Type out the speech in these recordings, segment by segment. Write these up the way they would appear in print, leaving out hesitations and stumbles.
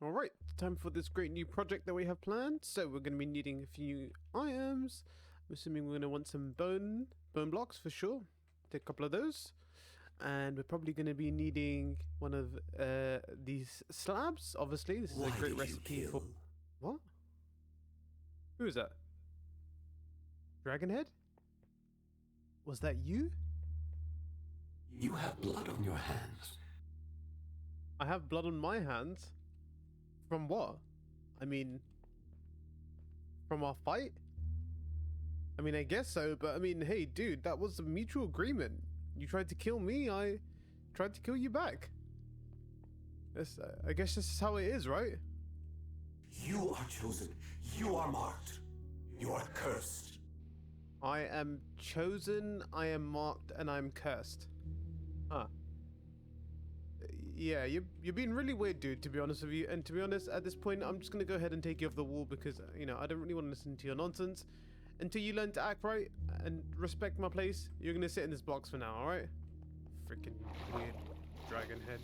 All right, time for this great new project that we have planned. So we're going to be needing a few items. I'm assuming we're going to want some bone blocks for sure. Take a couple of those. And we're probably going to be needing one of these slabs. Obviously, this is a great recipe for... What? Who is that? Dragonhead? Was that you? You have blood on your hands. I have blood on my hands? From what? I mean, from our fight? I mean, I guess so, but I mean, hey, dude, that was a mutual agreement. You tried to kill me, I tried to kill you back. I guess this is how it is, right? You are chosen. You are marked. You are cursed. I am chosen, I am marked, and I'm cursed. Huh. Yeah, you're being really weird, dude, to be honest with you. And to be honest, at this point, I'm just going to go ahead and take you off the wall because, you know, I don't really want to listen to your nonsense. Until you learn to act right and respect my place, you're going to sit in this box for now, alright? Freaking weird dragon head.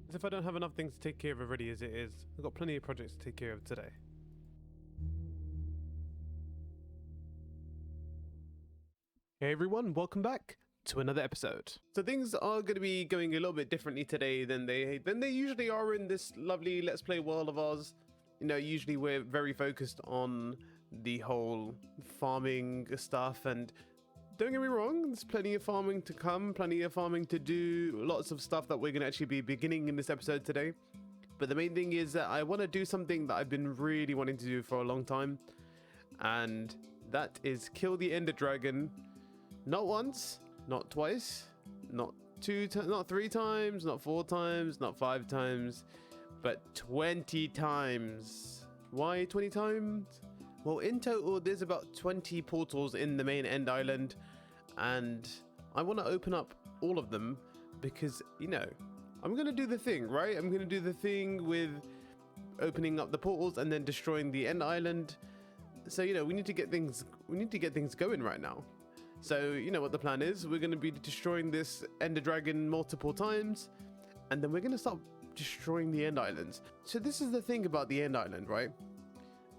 As if I don't have enough things to take care of already as it is. I've got plenty of projects to take care of today. Hey everyone, welcome back to another episode. So things are going to be going a little bit differently today than they usually are in this lovely Let's Play world of ours. You know, usually we're very focused on the whole farming stuff, and don't get me wrong, there's plenty of farming to come, plenty of farming to do, lots of stuff that we're going to actually be beginning in this episode today. But the main thing is that I want to do something that I've been really wanting to do for a long time, and that is kill the Ender Dragon, not once, not twice, not not 3 times, not 4 times, not 5 times, but 20 times. Why 20 times? Well, in total, there's about 20 portals in the main end island, and I want to open up all of them because, you know, I'm going to do the thing, right? I'm going to do the thing with opening up the portals and then destroying the end island. So, you know, we need to get things going right now. So, you know what the plan is. We're going to be destroying this Ender Dragon multiple times, and then we're going to start destroying the end islands. So this is the thing about the end island, right?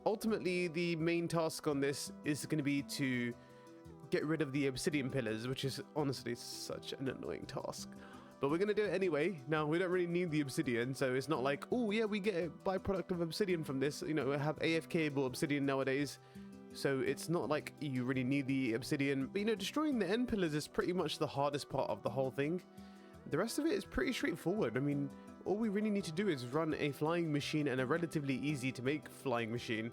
Ultimately, the main task on this is going to be to get rid of the obsidian pillars, which is honestly such an annoying task. But we're going to do it anyway. Now, we don't really need the obsidian, so it's not like, oh yeah, we get a byproduct of obsidian from this. You know, we have AFK-able obsidian nowadays. So it's not like you really need the obsidian. But, you know, destroying the end pillars is pretty much the hardest part of the whole thing. The rest of it is pretty straightforward. I mean, all we really need to do is run a flying machine, and a relatively easy to make flying machine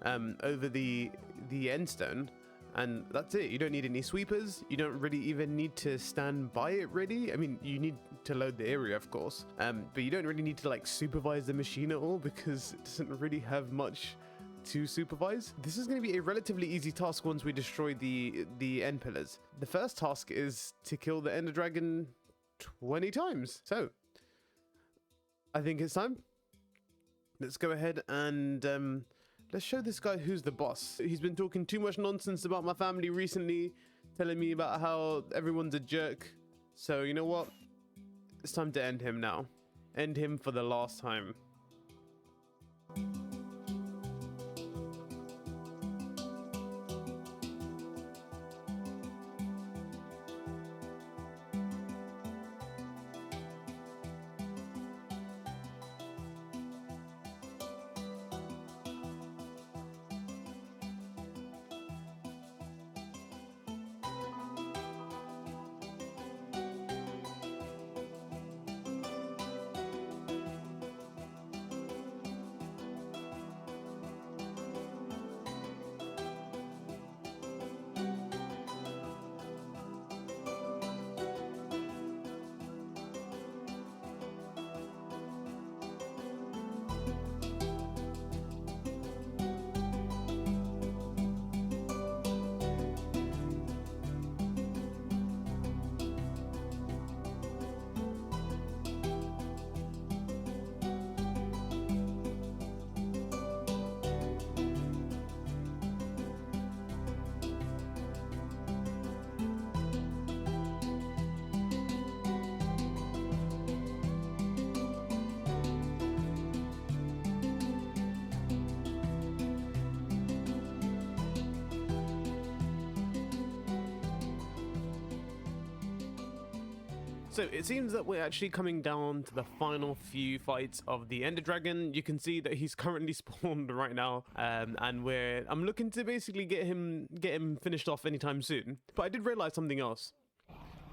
over the end stone. And that's it. You don't need any sweepers. You don't really even need to stand by it, really. I mean, you need to load the area, of course. But you don't really need to, like, supervise the machine at all because it doesn't really have much to supervise. This is going to be a relatively easy task once we destroy the end pillars. The first task is to kill the Ender Dragon 20 times. So I think it's time. Let's go ahead and let's show this guy who's the boss. He's been talking too much nonsense about my family recently, telling me about how everyone's a jerk. So you know what? It's time to end him now. End him for the last time. So it seems that we're actually coming down to the final few fights of the Ender Dragon. You can see that he's currently spawned right now, and I'm looking to basically get him finished off anytime soon. But I did realize something else.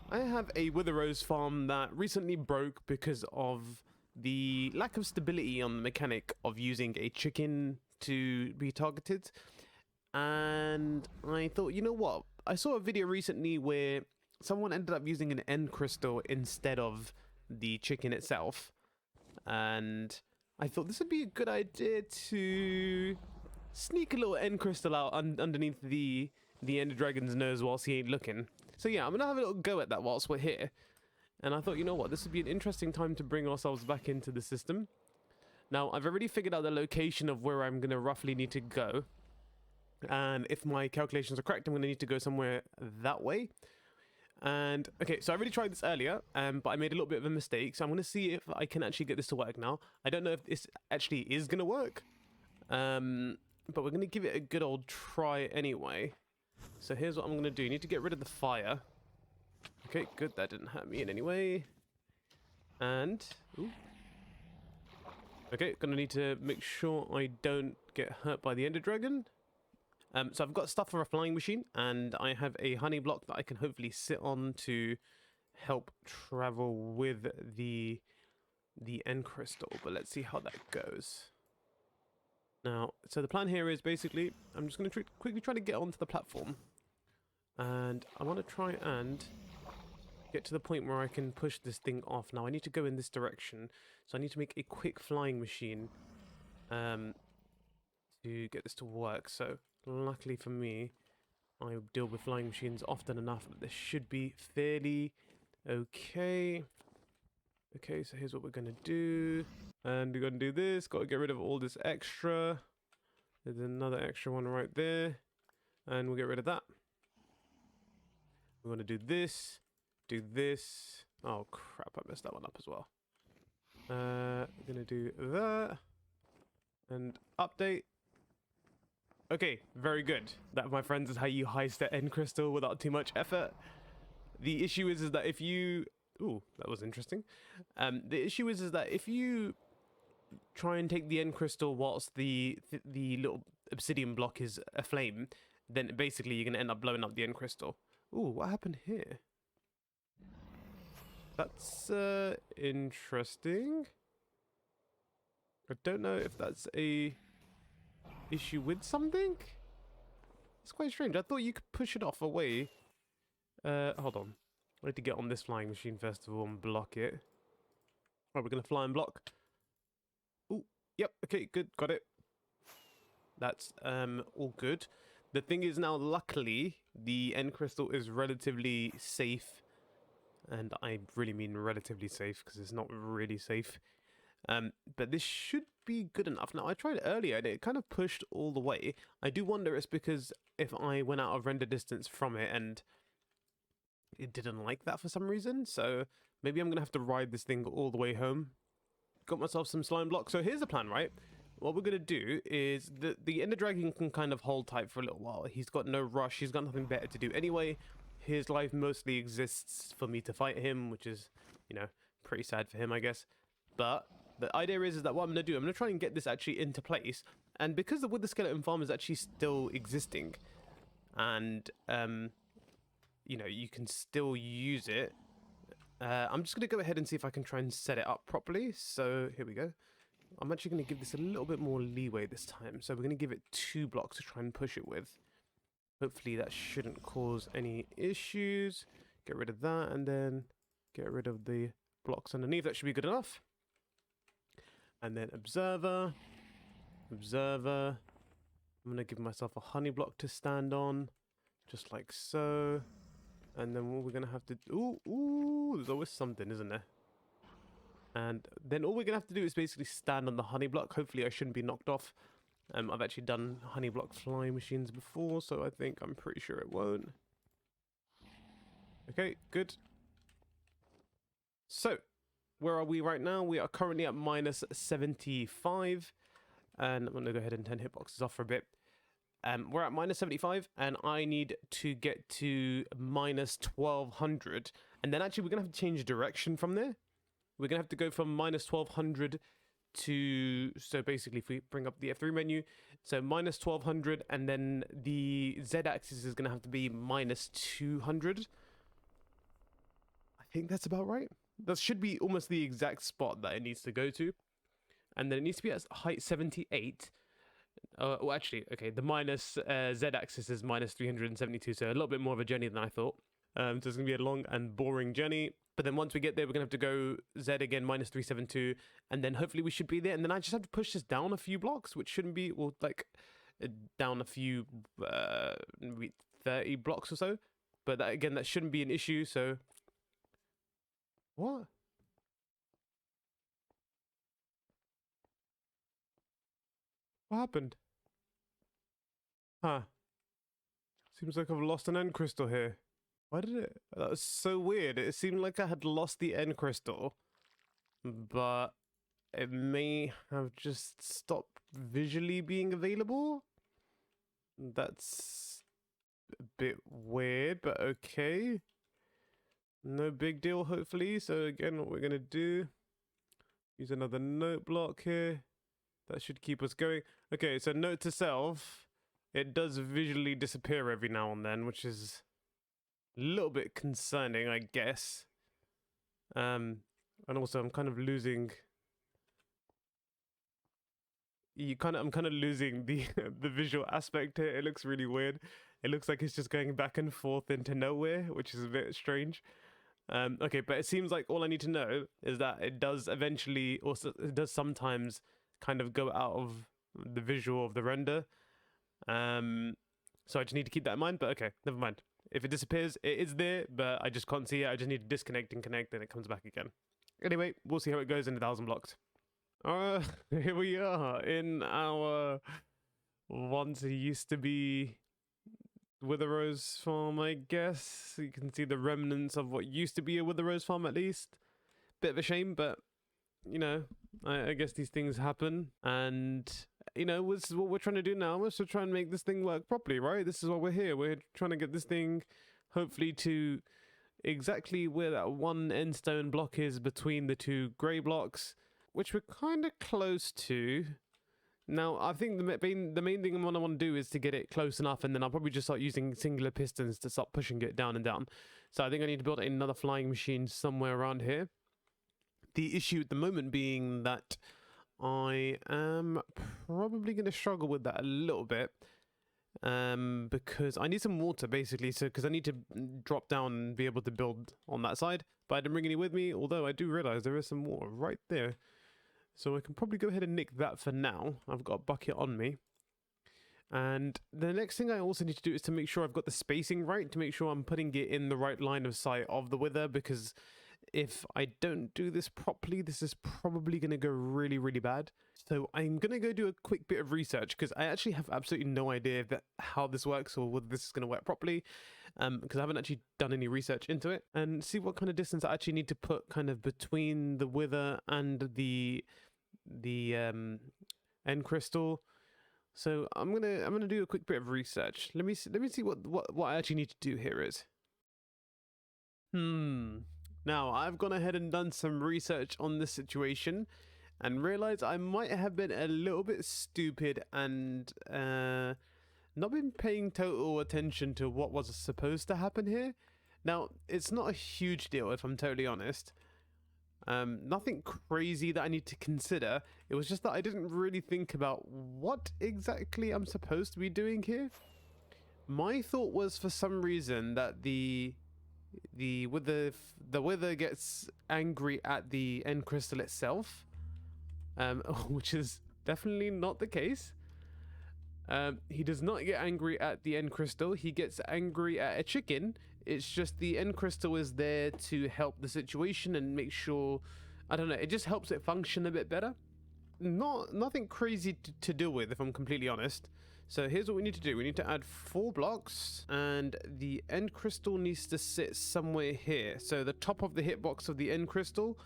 I have a Wither Rose farm that recently broke because of the lack of stability on the mechanic of using a chicken to be targeted. And I thought, you know what? I saw a video recently where someone ended up using an end crystal instead of the chicken itself, and I thought this would be a good idea to sneak a little end crystal out underneath the Ender Dragon's nose whilst he ain't looking. So yeah, I'm gonna have a little go at that whilst we're here, and I thought, you know what, this would be an interesting time to bring ourselves back into the system. Now, I've already figured out the location of where I'm gonna roughly need to go, and if my calculations are correct, I'm gonna need to go somewhere that way. And okay, so I already tried this earlier, but I made a little bit of a mistake, so I'm going to see if I can actually get this to work now. I don't know if this actually is going to work, but we're going to give it a good old try anyway. So here's what I'm going to do. You need to get rid of the fire. Okay, good, that didn't hurt me in any way. And ooh. Okay, going to need to make sure I don't get hurt by the Ender Dragon. So I've got stuff for a flying machine, and I have a honey block that I can hopefully sit on to help travel with the end crystal. But let's see how that goes. Now, so the plan here is basically I'm just going to quickly try to get onto the platform, and I want to try and get to the point where I can push this thing off. Now I need to go in this direction, so I need to make a quick flying machine to get this to work. So luckily for me, I deal with flying machines often enough that this should be fairly okay. Okay, so here's what we're gonna do. And we're gonna do this. Gotta get rid of all this extra. There's another extra one right there. And we'll get rid of that. We're gonna do this. Do this. Oh crap, I messed that one up as well. We're gonna do that. And update. Okay, very good. That, my friends, is how you heist the end crystal without too much effort. The issue is that if you... Ooh, that was interesting. The issue is that if you try and take the end crystal whilst the little obsidian block is aflame, then basically you're going to end up blowing up the end crystal. Ooh, what happened here? That's interesting. I don't know if that's a issue with something. It's quite strange. I thought you could push it off away. Hold on. I need to get on this flying machine first of all and block it. Right, we're gonna fly and block. Ooh, yep, okay, good, got it. That's all good. The thing is now, luckily, the end crystal is relatively safe. And I really mean relatively safe, because it's not really safe. But this should be good enough. Now, I tried it earlier and it kind of pushed all the way. I do wonder it's because if I went out of render distance from it and it didn't like that for some reason. So maybe I'm going to have to ride this thing all the way home. Got myself some slime blocks. So here's the plan, right? What we're going to do is the Ender Dragon can kind of hold tight for a little while. He's got no rush. He's got nothing better to do anyway. His life mostly exists for me to fight him, which is, you know, pretty sad for him, I guess. But the idea is that what I'm going to do, I'm going to try and get this actually into place. And because the Wither Skeleton farm is actually still existing, and, you know, you can still use it, I'm just going to go ahead and see if I can try and set it up properly. So here we go. I'm actually going to give this a little bit more leeway this time. So we're going to give it 2 blocks to try and push it with. Hopefully that shouldn't cause any issues. Get rid of that and then get rid of the blocks underneath. That should be good enough. And then observer. Observer. I'm going to give myself a honey block to stand on. Just like so. And then what we're going to have to... Ooh, there's always something, isn't there? And then all we're going to have to do is basically stand on the honey block. Hopefully I shouldn't be knocked off. I've actually done honey block flying machines before, so I'm pretty sure it won't. Okay, good. So, where are we right now? We are currently at minus 75. And I'm going to go ahead and turn hitboxes off for a bit. We're at minus 75, and I need to get to minus 1200. And then actually we're gonna have to change direction from there. We're gonna have to go from minus 1200 to, so basically if we bring up the F3 menu, so minus 1200, and then the Z-axis is gonna have to be minus 200. I think that's about right. That should be almost the exact spot that it needs to go to. And then it needs to be at height 78. Well, actually, okay, the minus Z-axis is minus 372, so a little bit more of a journey than I thought. So it's going to be a long and boring journey. But then once we get there, we're going to have to go Z again, minus 372, and then hopefully we should be there. And then I just have to push this down a few blocks, which shouldn't be, well, like, down a few, maybe 30 blocks or so. But that, again, that shouldn't be an issue, so... What? What happened? Huh. Seems like I've lost an end crystal here. Why did it? That was so weird. It seemed like I had lost the end crystal, but it may have just stopped visually being available. That's a bit weird, but okay. No big deal, hopefully. So again, what we're gonna do, use another note block here. That should keep us going. Okay, so note to self, it does visually disappear every now and then, which is a little bit concerning, I guess. And also I'm kind of losing... I'm kind of losing the the visual aspect here. It looks really weird. It looks like it's just going back and forth into nowhere, which is a bit strange. Okay, but it seems like all I need to know is that it does eventually, also it does sometimes kind of go out of the visual of the render. So I just need to keep that in mind, but okay, never mind. If it disappears, it is there, but I just can't see it. I just need to disconnect and connect, and it comes back again. Anyway, we'll see how it goes in 1,000 blocks. Here we are in our once it used to be Wither Rose farm, I guess. You can see the remnants of what used to be a Wither Rose farm, at least. Bit of a shame, but you know, I guess these things happen, and you know, this is what we're trying to do now. We're to try and make this thing work properly, right? This is what we're here. We're trying to get this thing, hopefully, to exactly where that one end stone block is between the two grey blocks, which we're kind of close to. Now, I think the main thing I want to do is to get it close enough, and then I'll probably just start using singular pistons to start pushing it down and down. So I think I need to build another flying machine somewhere around here. The issue at the moment being that I am probably going to struggle with that a little bit, because I need some water, basically, so because I need to drop down and be able to build on that side, but I didn't bring any with me, although I do realize there is some water right there. So I can probably go ahead and nick that for now. I've got a bucket on me. And the next thing I also need to do is to make sure I've got the spacing right, to make sure I'm putting it in the right line of sight of the wither, because if I don't do this properly, this is probably going to go really, really bad. So I'm going to go do a quick bit of research, because I actually have absolutely no idea how this works or whether this is going to work properly, because I haven't actually done any research into it, and see what kind of distance I actually need to put kind of between the wither and the end crystal. So I'm gonna do a quick bit of research. Let me see what I actually need to do here is. Now I've gone ahead and done some research on this situation and realized I might have been a little bit stupid and not been paying total attention to what was supposed to happen here. Now, it's not a huge deal if I'm totally honest. Nothing crazy that I need to consider. It was just that I didn't really think about what exactly I'm supposed to be doing here. My thought was, for some reason, that the wither gets angry at the end crystal itself, which is definitely not the case. He does not get angry at the end crystal. He gets angry at a chicken. It's just the end crystal is there to help the situation and make sure, I don't know, it just helps it function a bit better. Nothing crazy to deal with, if I'm completely honest. So here's what we need to do. We need to add 4 blocks, and the end crystal needs to sit somewhere here. So the top of the hitbox of the end crystal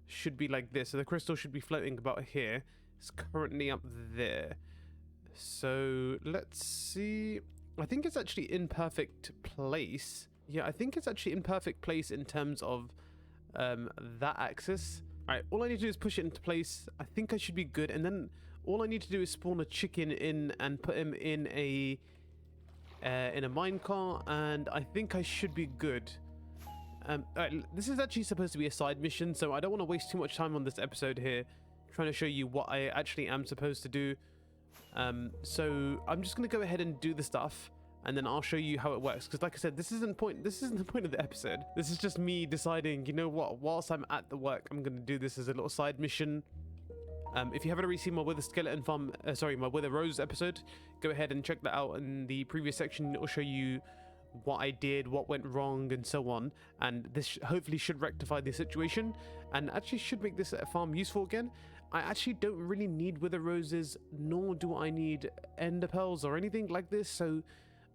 should be like this. So the crystal should be floating about here. It's currently up there. So let's see. I think it's actually in perfect place. Yeah, I think it's actually in perfect place in terms of that axis. All right, all I need to do is push it into place. I think I should be good, and then all I need to do is spawn a chicken in and put him in a minecart, and I think I should be good. This is actually supposed to be a side mission, so I don't want to waste too much time on this episode here trying to show you what I actually am supposed to do. So I'm just going to go ahead and do the stuff, and then I'll show you how it works, because like I said, this isn't the point of the episode. This is just me deciding, you know what, whilst I'm at the work, I'm going to do this as a little side mission. If you haven't already seen my Wither Skeleton Farm, my Wither Rose episode, go ahead and check that out. In the previous section, it will show you what I did, what went wrong, and so on. And this hopefully should rectify the situation, and actually should make this farm useful again. I actually don't really need Wither Roses, nor do I need Ender Pearls or anything like this. So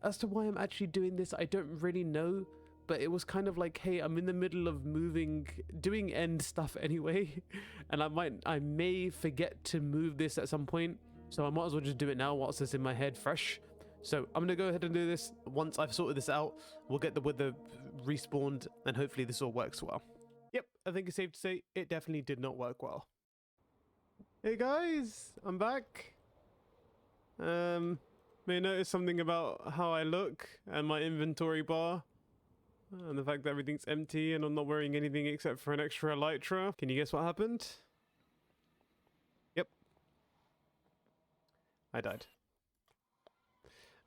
as to why I'm actually doing this, I don't really know. But it was kind of like, hey, I'm in the middle of doing end stuff anyway, and I may forget to move this at some point, so I might as well just do it now whilst it's in my head fresh. So I'm gonna go ahead and do this. Once I've sorted this out, we'll get the Wither respawned, and hopefully this all works well. Yep, I think it's safe to say it definitely did not work well. Hey guys, I'm back. May notice something about how I look and my inventory bar. And the fact that everything's empty and I'm not wearing anything except for an extra elytra. Can you guess what happened? Yep. I died.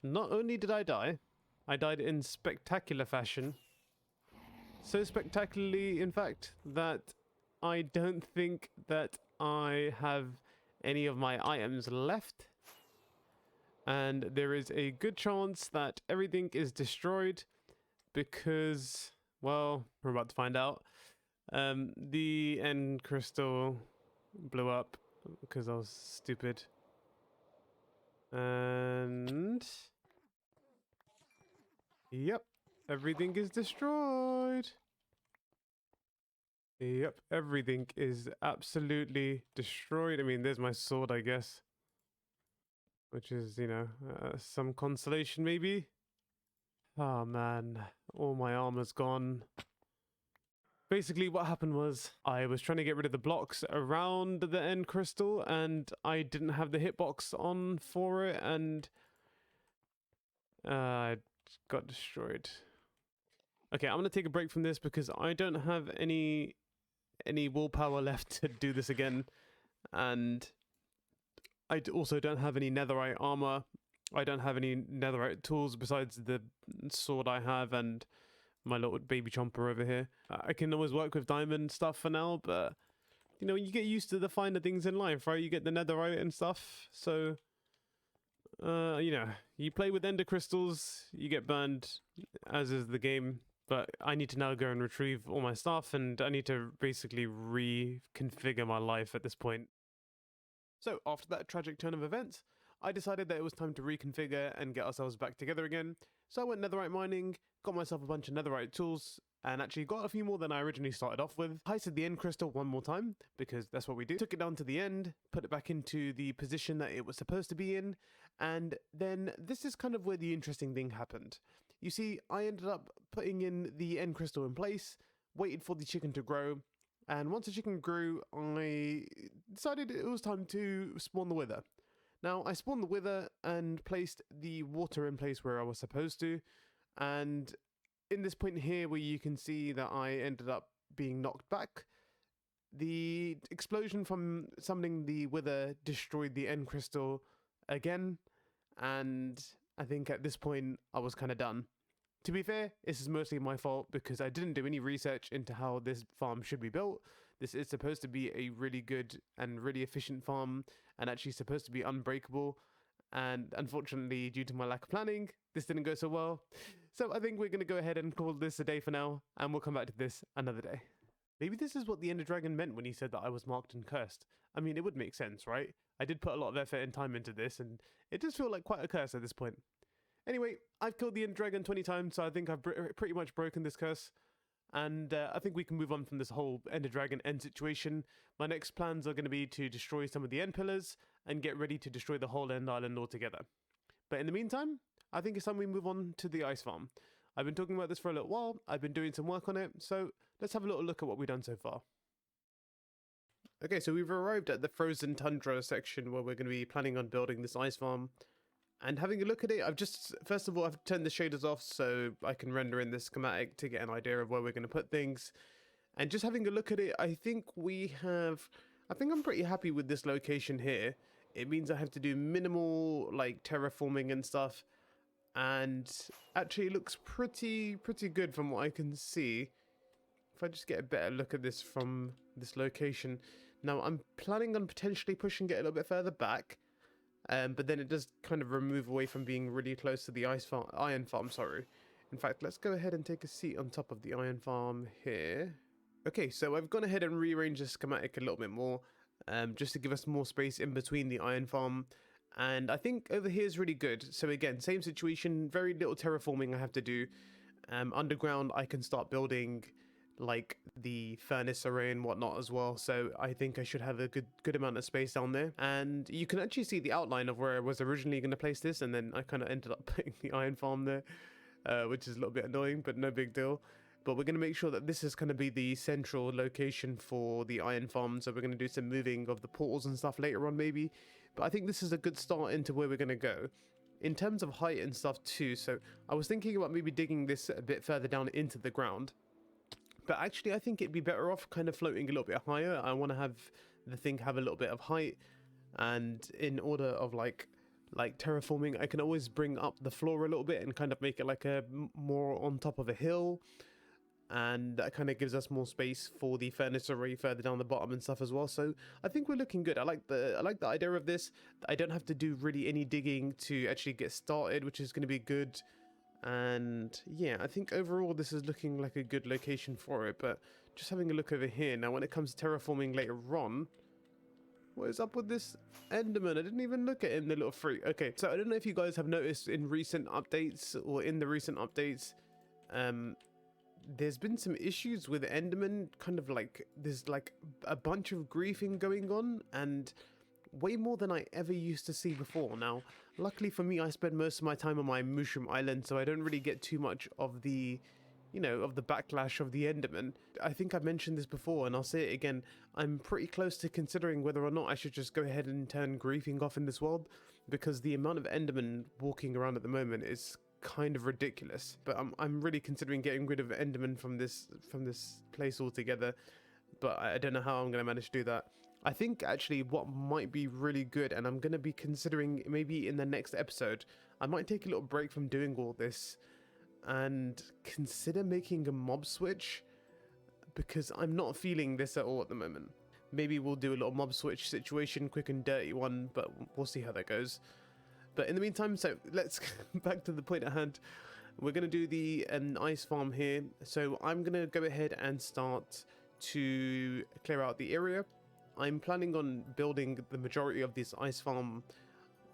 Not only did I died in spectacular fashion. So spectacularly, in fact, that I don't think that I have any of my items left. And there is a good chance that everything is destroyed. Because, well, we're about to find out. The end crystal blew up because I was stupid. And yep, everything is destroyed. Yep, everything is absolutely destroyed. I mean, there's my sword, I guess. Which is, you know, some consolation maybe. Oh man, all my armor's gone. Basically what happened was I was trying to get rid of the blocks around the end crystal, and I didn't have the hitbox on for it, and I got destroyed. Okay, I'm gonna take a break from this because I don't have any willpower left to do this again, and I also don't have any netherite armor. I don't have any netherite tools besides the sword I have and my little baby chomper over here. I can always work with diamond stuff for now, but you know, you get used to the finer things in life, right? You get the netherite and stuff, so you know, you play with ender crystals, you get burned, as is the game. But I need to now go and retrieve all my stuff, and I need to basically reconfigure my life at this point. So after that tragic turn of events, I decided that it was time to reconfigure and get ourselves back together again. So I went netherite mining, got myself a bunch of netherite tools, and actually got a few more than I originally started off with. Heisted the end crystal one more time, because that's what we do. Took it down to the end, put it back into the position that it was supposed to be in, and then this is kind of where the interesting thing happened. You see, I ended up putting in the end crystal in place, waited for the chicken to grow, and once the chicken grew, I decided it was time to spawn the wither. Now, I spawned the wither and placed the water in place where I was supposed to, and in this point here where you can see that I ended up being knocked back, the explosion from summoning the wither destroyed the end crystal again, and I think at this point I was kind of done. To be fair, this is mostly my fault because I didn't do any research into how this farm should be built. This is supposed to be a really good and really efficient farm, and actually supposed to be unbreakable. And unfortunately, due to my lack of planning, this didn't go so well. So I think we're going to go ahead and call this a day for now, and we'll come back to this another day. Maybe this is what the Ender Dragon meant when he said that I was marked and cursed. I mean, it would make sense, right? I did put a lot of effort and time into this, and it does feel like quite a curse at this point. Anyway, I've killed the Ender Dragon 20 times, so I think I've pretty much broken this curse. And I think we can move on from this whole Ender Dragon end situation. My next plans are going to be to destroy some of the end pillars and get ready to destroy the whole end island altogether. But in the meantime, I think it's time we move on to the ice farm. I've been talking about this for a little while. I've been doing some work on it. So let's have a little look at what we've done so far. Okay, so we've arrived at the frozen tundra section where we're going to be planning on building this ice farm. And having a look at it, first of all, I've turned the shaders off so I can render in the schematic to get an idea of where we're going to put things. And just having a look at it, I think I'm pretty happy with this location here. It means I have to do minimal like terraforming and stuff. And actually it looks pretty good from what I can see. If I just get a better look at this from this location. Now I'm planning on potentially pushing it a little bit further back. But then it does kind of remove away from being really close to the iron farm, sorry. In fact, let's go ahead and take a seat on top of the iron farm here. Okay, so I've gone ahead and rearranged the schematic a little bit more, just to give us more space in between the iron farm. And I think over here is really good. So again, same situation, very little terraforming I have to do. Underground, I can start building like the furnace array and whatnot as well, so I think I should have a good amount of space down there. And you can actually see the outline of where I was originally going to place this, and then I kind of ended up putting the iron farm there, which is a little bit annoying, but no big deal. But we're going to make sure that this is going to be the central location for the iron farm, so we're going to do some moving of the portals and stuff later on maybe, but I think this is a good start into where we're going to go. In terms of height and stuff too, so I was thinking about maybe digging this a bit further down into the ground. But actually, I think it'd be better off kind of floating a little bit higher. I want to have the thing have a little bit of height. And in order of like terraforming, I can always bring up the floor a little bit and kind of make it like a more on top of a hill. And that kind of gives us more space for the furnace array further down the bottom and stuff as well. So I think we're looking good. I like the idea of this. I don't have to do really any digging to actually get started, which is going to be good. And yeah, I think overall this is looking like a good location for it. But just having a look over here now, when it comes to terraforming later on, what is up with this Enderman? I didn't even look at him, the little freak. Okay, so I don't know if you guys have noticed in recent updates or in the recent updates, there's been some issues with Enderman. Kind of like there's like a bunch of griefing going on, and way more than I ever used to see before. Now, luckily for me, I spend most of my time on my Mushroom Island, so I don't really get too much of the, of the backlash of the Enderman. I think I've mentioned this before, and I'll say it again. I'm pretty close to considering whether or not I should just go ahead and turn griefing off in this world, because the amount of Enderman walking around at the moment is kind of ridiculous. But I'm really considering getting rid of Enderman from this place altogether. But I don't know how I'm going to manage to do that. I think actually what might be really good, and I'm going to be considering maybe in the next episode, I might take a little break from doing all this and consider making a mob switch, because I'm not feeling this at all at the moment. Maybe we'll do a little mob switch situation, quick and dirty one, but we'll see how that goes. But in the meantime, so let's back to the point at hand. We're going to do the ice farm here. So I'm going to go ahead and start to clear out the area. I'm planning on building the majority of this ice farm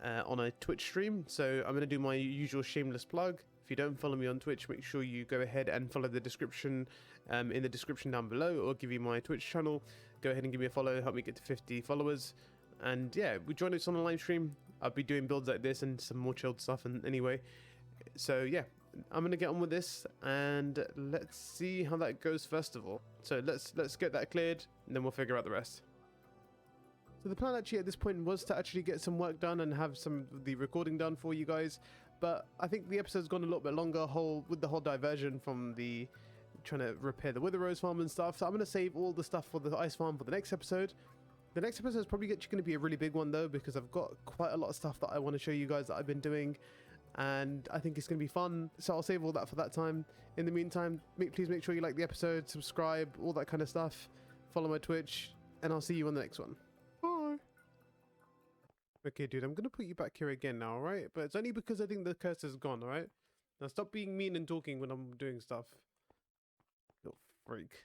on a Twitch stream, so I'm going to do my usual shameless plug. If you don't follow me on Twitch, make sure you go ahead and follow the description in the description down below, or give you my Twitch channel. Go ahead and give me a follow, help me get to 50 followers. And yeah, we join us on a live stream. I'll be doing builds like this and some more chilled stuff. And anyway, so yeah, I'm gonna get on with this, and let's see how that goes first of all. So let's get that cleared, and then we'll figure out the rest. So the plan actually at this point was to actually get some work done and have some of the recording done for you guys, but I think the episode's gone a little bit longer with the whole diversion from the trying to repair the Wither Rose farm and stuff. So I'm going to save all the stuff for the ice farm for the next episode. The next episode is probably going to be a really big one though, because I've got quite a lot of stuff that I want to show you guys that I've been doing, and I think it's going to be fun, so I'll save all that for that time. In the meantime, please make sure you like the episode, subscribe, all that kind of stuff, follow my Twitch, and I'll see you on the next one. Bye. Okay, dude, I'm going to put you back here again now, alright? But it's only because I think the curse is gone, alright? Now stop being mean and talking when I'm doing stuff. Little freak.